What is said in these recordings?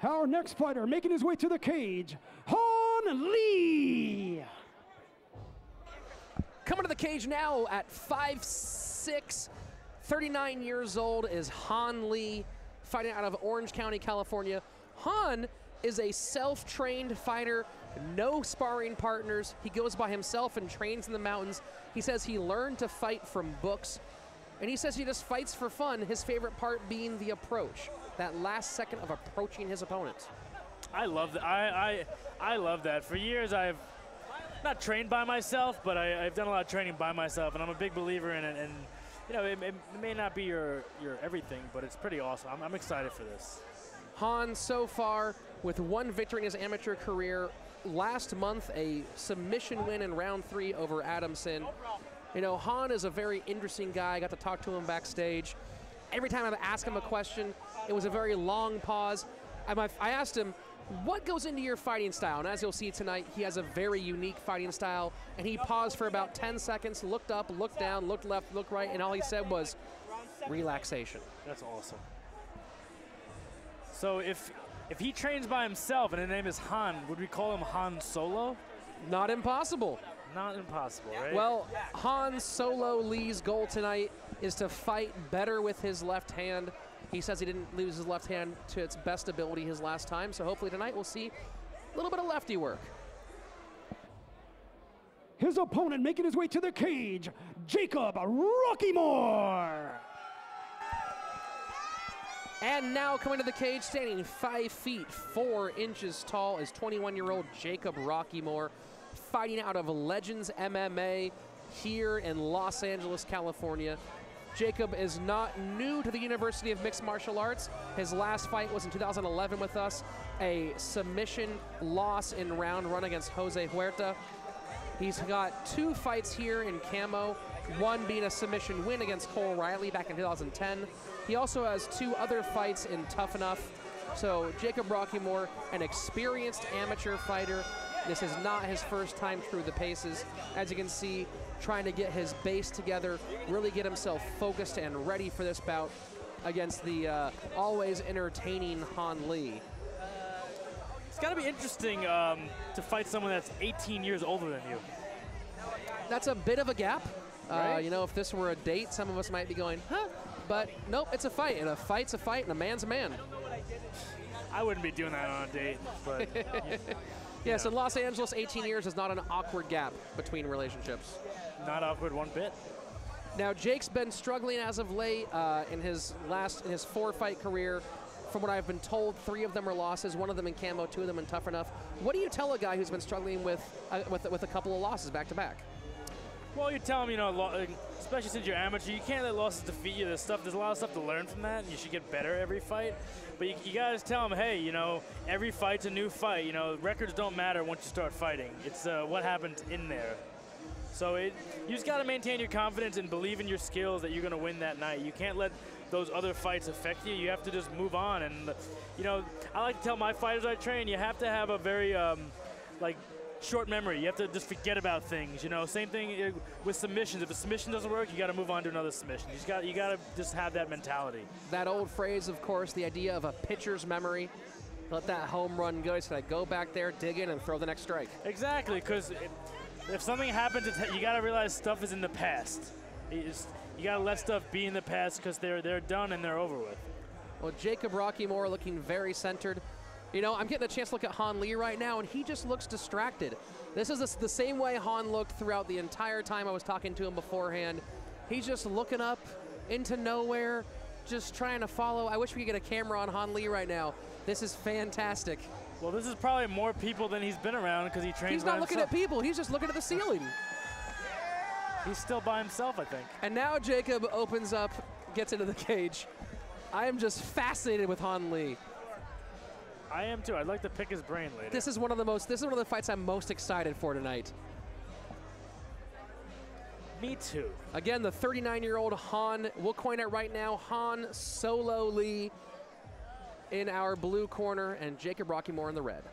Our next fighter making his way to the cage, Han Lee. Coming to the cage now at 5'6", 39 years old is Han Lee, fighting out of Orange County, California. Han is a self-trained fighter, no sparring partners. He goes by himself and trains in the mountains. He says he learned to fight from books, and he says he just fights for fun, his favorite part being the approach, that last second of approaching his opponent. I love that. I love that. For years I've not trained by myself, but I've done a lot of training by myself, and I'm a big believer in it. And you know, it may not be your everything, but it's pretty awesome. I'm excited for this. Han, so far, with one victory in his amateur career, last month a submission win in round 3 over Adamson. You know, Han is a very interesting guy. I got to talk to him backstage. Every time I ask him a question, it was a very long pause. I asked him, what goes into your fighting style? And as you'll see tonight, he has a very unique fighting style. And he paused for about 10 seconds, looked up, looked down, looked left, looked right, and all he said was relaxation. That's awesome. So if he trains by himself and his name is Han, would we call him Han Solo? Not impossible. Not impossible, right? Well, Han Solo Lee's goal tonight is to fight better with his left hand. He says he didn't lose his left hand to its best ability his last time, so hopefully tonight we'll see a little bit of lefty work. His opponent making his way to the cage, Jacob Rockymore. And now coming to the cage, standing 5 feet 4 inches tall, is 21-year-old Jacob Rockymore, fighting out of Legends MMA here in Los Angeles, California. Jacob is not new to the University of Mixed Martial Arts. His last fight was in 2011 with us, a submission loss in round 1 against Jose Huerta. He's got 2 fights here in Camo, one being a submission win against Cole Riley back in 2010. He also has 2 other fights in Tough Enough. So Jacob Rockymore, an experienced amateur fighter. This is not his first time through the paces. As you can see, trying to get his base together, really get himself focused and ready for this bout against the always entertaining Han Lee. It's got to be interesting to fight someone that's 18 years older than you. That's a bit of a gap. Right? You know, if this were a date, some of us might be going, huh? But nope, it's a fight, and a fight's a fight, and a man's a man. I wouldn't be doing that on a date, but Yes, in Los Angeles, 18 years is not an awkward gap between relationships. Not awkward one bit. Now, Jake's been struggling as of late in his 4-fight career. From what I've been told, 3 of them are losses, 1 of them in Camo, 2 of them in Tough Enough. What do you tell a guy who's been struggling with a couple of losses back to back? Well, you tell him, you know, especially since you're amateur, you can't let losses defeat you. There's a lot of stuff to learn from that, and you should get better every fight. But you gotta tell him, hey, you know, every fight's a new fight. You know, records don't matter once you start fighting. It's what happens in there. So you just gotta maintain your confidence and believe in your skills that you're gonna win that night. You can't let those other fights affect you. You have to just move on. And you know, I like to tell my fighters I train, you have to have a very short memory. You have to just forget about things. You know, same thing with submissions. If a submission doesn't work, you got to move on to another submission. You got to just have that mentality. That old phrase, of course, the idea of a pitcher's memory. Let that home run go. So I go back there, dig in, and throw the next strike. Exactly, because if something happens, you got to realize stuff is in the past. You got to let stuff be in the past because they're done and they're over with. Well, Jacob Rockymore looking very centered. You know, I'm getting a chance to look at Han Lee right now, and he just looks distracted. This is the same way Han looked throughout the entire time I was talking to him beforehand. He's just looking up into nowhere, just trying to follow. I wish we could get a camera on Han Lee right now. This is fantastic. Well, this is probably more people than he's been around because he trains by himself. He's not looking at people. He's just looking at the ceiling. He's still by himself, I think. And now Jacob opens up, gets into the cage. I am just fascinated with Han Lee. I am too. I'd like to pick his brain later. This is one of the fights I'm most excited for tonight. Me too. Again, the 39-year-old Han, we'll coin it right now, Han Solo Lee in our blue corner and Jacob Rockymore in the red.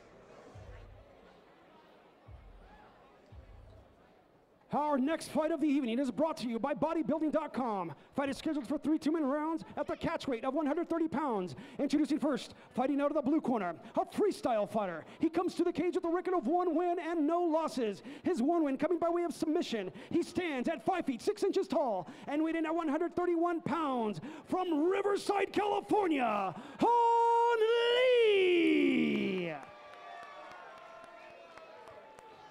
Our next fight of the evening is brought to you by bodybuilding.com. Fight is scheduled for 3 2-minute rounds at the catch weight of 130 pounds. Introducing first, fighting out of the blue corner, a freestyle fighter. He comes to the cage with a record of 1 win and no losses. His 1 win coming by way of submission. He stands at 5 feet 6 inches tall and weighing in at 131 pounds. From Riverside, California, Han Lee!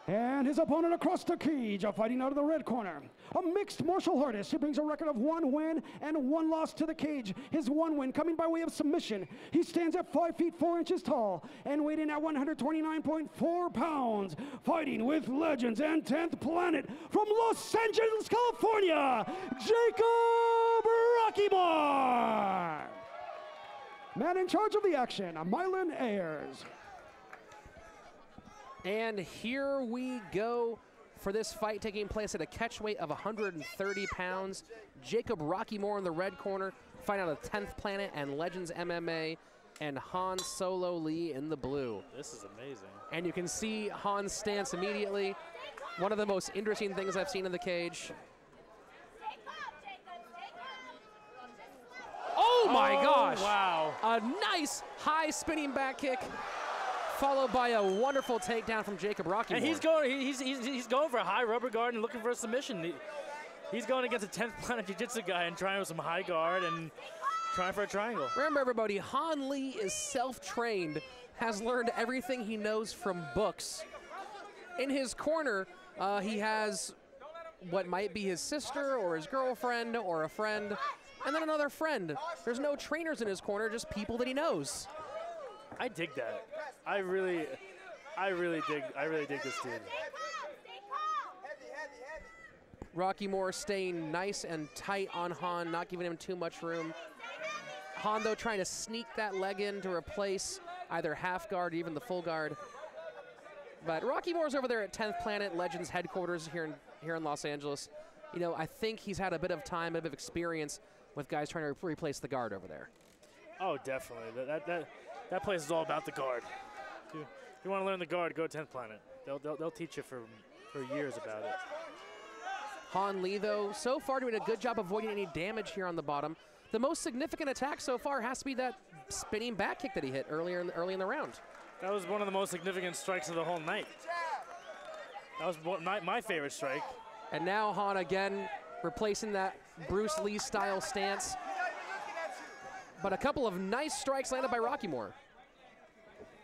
And his opponent across the cage, fighting out of the red corner, a mixed martial artist. He brings a record of 1 win and 1 loss to the cage. His 1 win coming by way of submission. He stands at 5 feet 4 inches tall and weighing in at 129.4 pounds. Fighting with legends and 10th planet from Los Angeles, California, Jacob Rockymore. Man in charge of the action, Mylan Ayers. And here we go for this fight taking place at a catch weight of 130 pounds. Jacob Rockymore in the red corner, fighting out of 10th Planet and Legends MMA, and Han Solo Lee in the blue. This is amazing. And you can see Han's stance immediately. One of the most interesting things I've seen in the cage. Oh my gosh! Wow. A nice high spinning back kick, followed by a wonderful takedown from Jacob Rockymore. And he's going for a high rubber guard and looking for a submission. He's going against a 10th Planet Jiu-Jitsu guy and trying with some high guard and trying for a triangle. Remember, everybody, Han Lee is self-trained, has learned everything he knows from books. In his corner, he has what might be his sister or his girlfriend or a friend, and then another friend. There's no trainers in his corner, just people that he knows. I dig that. I really dig this dude. Rockymore staying nice and tight on Han, not giving him too much room. Han, though, trying to sneak that leg in to replace either half guard or even the full guard. But Rockymore's over there at 10th Planet Legends headquarters here in Los Angeles. You know, I think he's had a bit of time, a bit of experience with guys trying to replace the guard over there. Oh, definitely. That place is all about the guard. If you want to learn the guard, go to 10th Planet. They'll teach you for years about it. Han Lee, though, so far doing a good job avoiding any damage here on the bottom. The most significant attack so far has to be that spinning back kick that he hit early in the round. That was one of the most significant strikes of the whole night. That was my favorite strike. And now Han again replacing that Bruce Lee style stance. But a couple of nice strikes landed by Rockymore.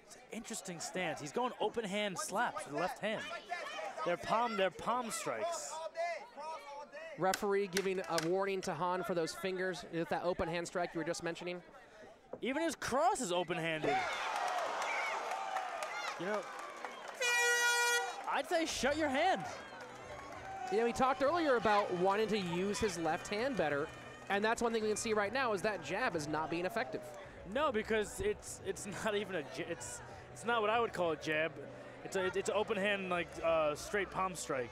It's an interesting stance. He's going open hand slaps with the left hand. They're palm strikes. Referee giving a warning to Han for those fingers with that open hand strike you were just mentioning. Even his cross is open-handed. You know, I'd say shut your hand. You know, he talked earlier about wanting to use his left hand better, and that's one thing we can see right now is that jab is not being effective. No, because it's not even it's not what I would call a jab. It's an open hand, like straight palm strike.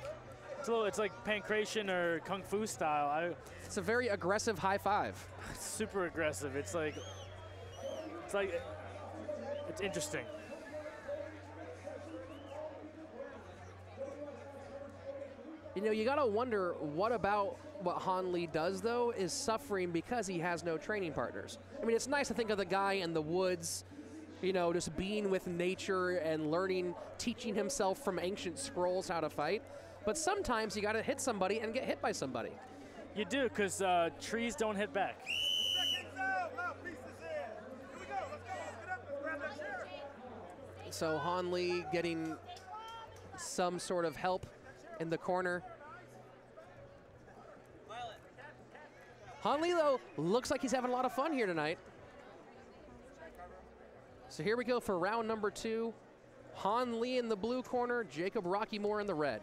It's like pancration or kung fu style. It's a very aggressive high five. It's super aggressive. It's interesting. You know, you gotta wonder what Han Lee does, though, is suffering because he has no training partners. I mean, it's nice to think of the guy in the woods, you know, just being with nature and learning, teaching himself from ancient scrolls how to fight. But sometimes you gotta hit somebody and get hit by somebody. You do, because trees don't hit back. So Han Lee getting some sort of help in the corner. Han Lee, though, looks like he's having a lot of fun here tonight. So here we go for round number 2. Han Lee in the blue corner, Jacob Rockymore in the red.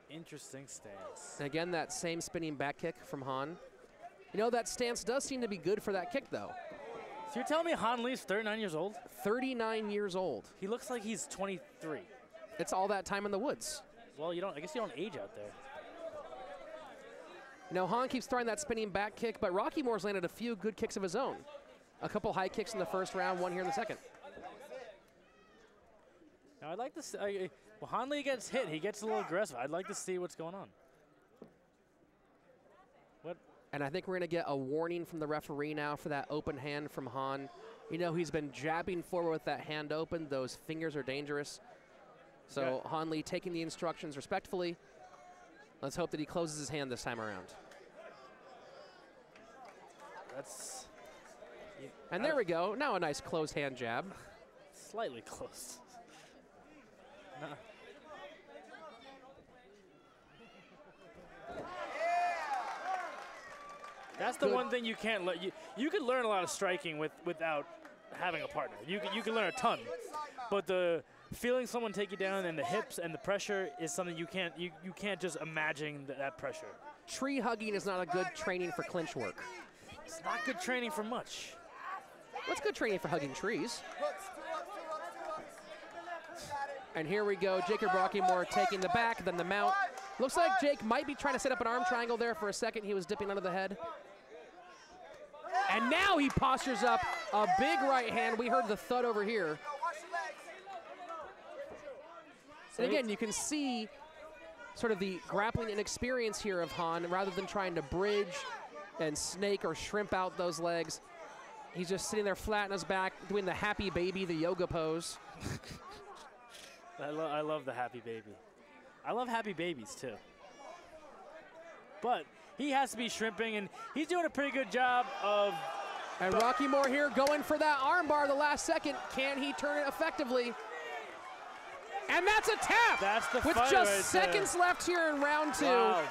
Interesting stance. And again, that same spinning back kick from Han. You know, that stance does seem to be good for that kick, though. So you're telling me Han Lee's 39 years old? 39 years old. He looks like he's 23. It's all that time in the woods. Well, I guess you don't age out there. You know, Han keeps throwing that spinning back kick, but Rockymore's landed a few good kicks of his own. A couple high kicks in the first round, one here in the second. Now, I'd like to see, well, Han Lee gets hit. He gets a little aggressive. I'd like to see what's going on. What? And I think we're going to get a warning from the referee now for that open hand from Han. You know, he's been jabbing forward with that hand open. Those fingers are dangerous. So Yeah. Han Lee taking the instructions respectfully. Let's hope that he closes his hand this time around. That's... And there we go. Now a nice closed hand jab. Slightly close. No. That's the one thing you can't let you can learn a lot of striking without having a partner. You can learn a ton, but the feeling someone take you down and the hips and the pressure is something you can't just imagine that pressure. Tree hugging is not a good training for clinch work. It's not good training for much. What's good training for hugging trees? And here we go, Jacob Rockymore taking the back, then the mount. Looks like Jake might be trying to set up an arm triangle there for a second. He was dipping under the head. And now he postures up a big right hand. We heard the thud over here. And again, you can see sort of the grappling inexperience here of Han. Rather than trying to bridge and snake or shrimp out those legs, he's just sitting there flat on his back, doing the happy baby, the yoga pose. I love the happy baby. I love happy babies too. But he has to be shrimping, and he's doing a pretty good job of... And Rockymore here going for that armbar the last second. Can he turn it effectively? And that's a tap! That's the with fight just right seconds there. left here in round two. Wow.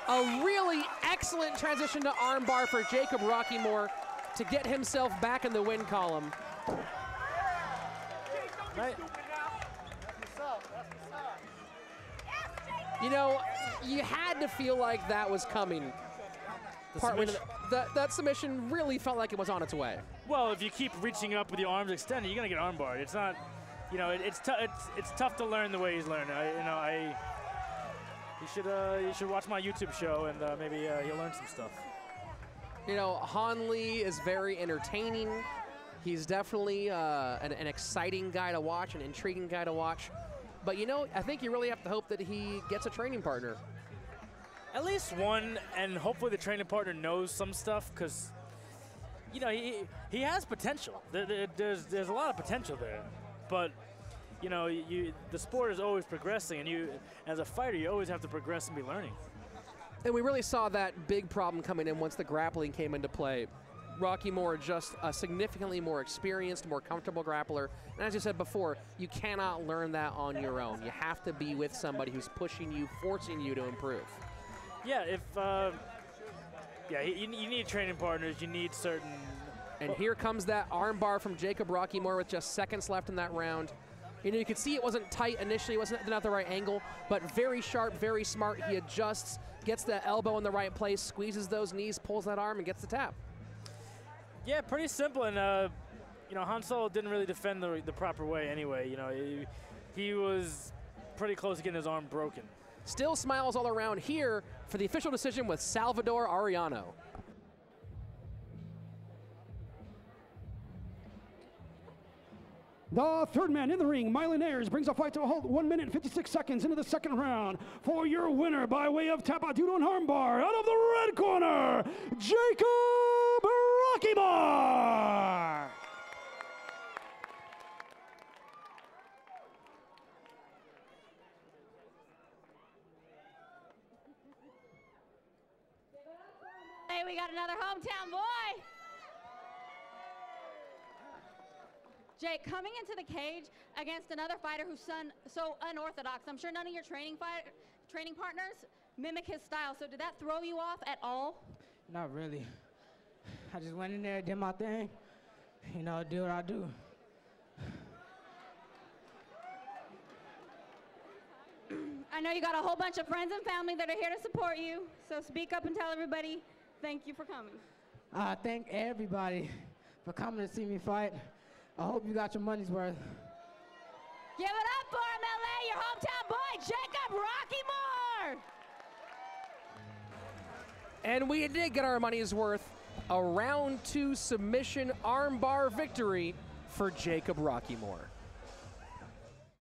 A really excellent transition to armbar for Jacob Rockymore to get himself back in the win column. Right. You know, you had to feel like that was coming. That submission really felt like it was on its way. Well, if you keep reaching up with your arms extended, you're gonna get armbarred. It's not, you know, it's tough to learn the way he's learned. You should watch my YouTube show and maybe you'll learn some stuff. You know, Han Lee is very entertaining. He's definitely an exciting guy to watch, an intriguing guy to watch. But, you know, I think you really have to hope that he gets a training partner. At least one, and hopefully the training partner knows some stuff, because, you know, he has potential. There's a lot of potential there. But, you know, the sport is always progressing, and as a fighter, you always have to progress and be learning. And we really saw that big problem coming in once the grappling came into play. Rockymore just a significantly more experienced, more comfortable grappler. And as you said before, you cannot learn that on your own. You have to be with somebody who's pushing you, forcing you to improve. Yeah, you need training partners. You need certain... And here comes that armbar from Jacob Rockymore with just seconds left in that round. You know, you could see it wasn't tight initially, it wasn't at the right angle, but very sharp, very smart. He adjusts, gets the elbow in the right place, squeezes those knees, pulls that arm, and gets the tap. Yeah, pretty simple, and you know, Han Solo didn't really defend the proper way anyway. You know, he was pretty close to getting his arm broken. Still smiles all around here for the official decision with Salvador Arellano. The third man in the ring, Mylan Ayers, brings a fight to a halt 1 minute and 56 seconds into the second round. For your winner by way of tap out due to an armbar, out of the red corner, Jacob Rockymore. Hey, we got another hometown boy. Jake, coming into the cage against another fighter who's so unorthodox, I'm sure none of your training partners mimic his style, so did that throw you off at all? Not really. I just went in there, did my thing, you know, do what I do. I know you got a whole bunch of friends and family that are here to support you, so speak up and tell everybody thank you for coming. I thank everybody for coming to see me fight. I hope you got your money's worth. Give it up for him, LA, your hometown boy, Jacob Rockymore! And we did get our money's worth. a round 2 submission armbar victory for Jacob Rockymore.